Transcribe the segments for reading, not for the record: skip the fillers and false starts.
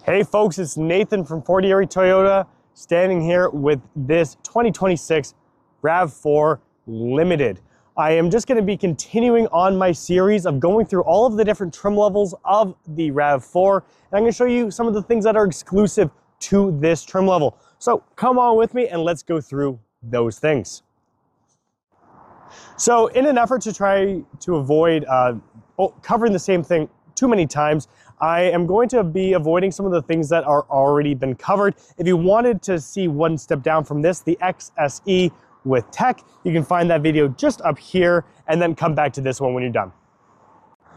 Hey folks, it's Nathan from 40 Erie Toyota, standing here with this 2026 Rav4 Limited. I am just going to be continuing on my series of going through all of the different trim levels of the Rav4, and I'm going to show you some of the things that are exclusive to this trim level. So come on with me and let's go through those things. So in an effort to try to avoid covering the same thing too many times, I am going to be avoiding some of the things that are already been covered. If you wanted to see one step down from this, the XSE with tech, you can find that video just up here and then come back to this one when you're done.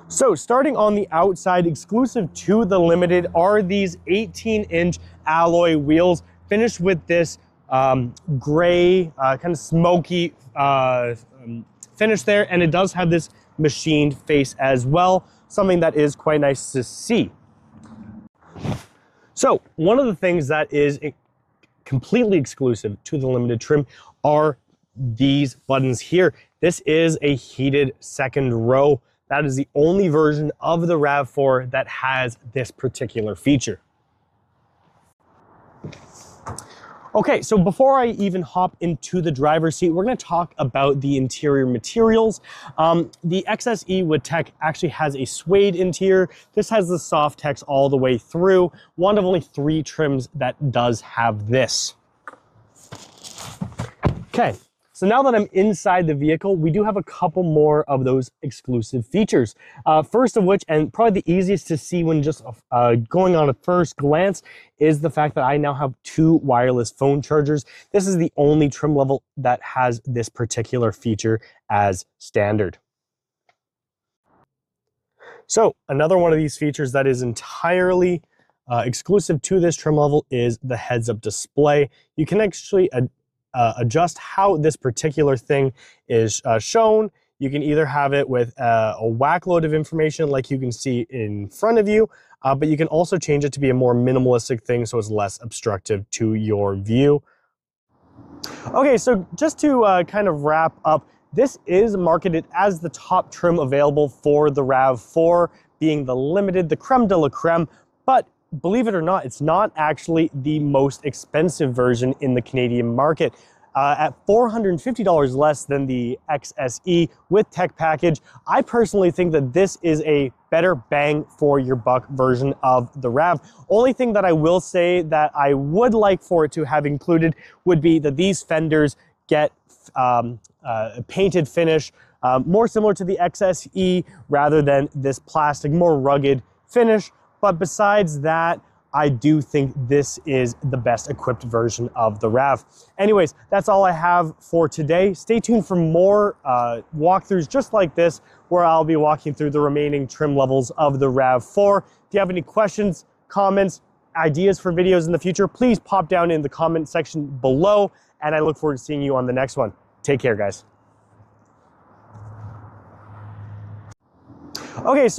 So starting on the outside, exclusive to the Limited are these 18-inch alloy wheels finished with this gray, kind of smoky finish there, and it does have this machined face as well, something that is quite nice to see. So one of the things that is completely exclusive to the Limited trim are these buttons here. This is a heated second row. That is the only version of the Rav4 that has this particular feature. Okay, so before I even hop into the driver's seat, we're going to talk about the interior materials. The XSE with tech actually has a suede interior. This has the soft tex all the way through. One of only 3 trims that does have this. Okay, so now that I'm inside the vehicle, we do have a couple more of those exclusive features. First of which, and probably the easiest to see when just going on a first glance, is the fact that I now have 2 wireless phone chargers. This is the only trim level that has this particular feature as standard. So another one of these features that is entirely exclusive to this trim level is the heads-up display. You can actually adjust how this particular thing is shown. You can either have it with a whack load of information like you can see in front of you, but you can also change it to be a more minimalistic thing so it's less obstructive to your view. Okay, so just to kind of wrap up, this is marketed as the top trim available for the Rav4, being the Limited, the creme de la creme, but believe it or not, it's not actually the most expensive version in the Canadian market. At $450 less than the XSE with tech package, I personally think that this is a better bang for your buck version of the Rav. Only thing that I will say that I would like for it to have included would be that these fenders get a painted finish, more similar to the XSE rather than this plastic, more rugged finish. But besides that, I do think this is the best equipped version of the Rav. Anyways, that's all I have for today. Stay tuned for more walkthroughs just like this, where I'll be walking through the remaining trim levels of the Rav4. If you have any questions, comments, ideas for videos in the future, please pop down in the comment section below, and I look forward to seeing you on the next one. Take care, guys. Okay, so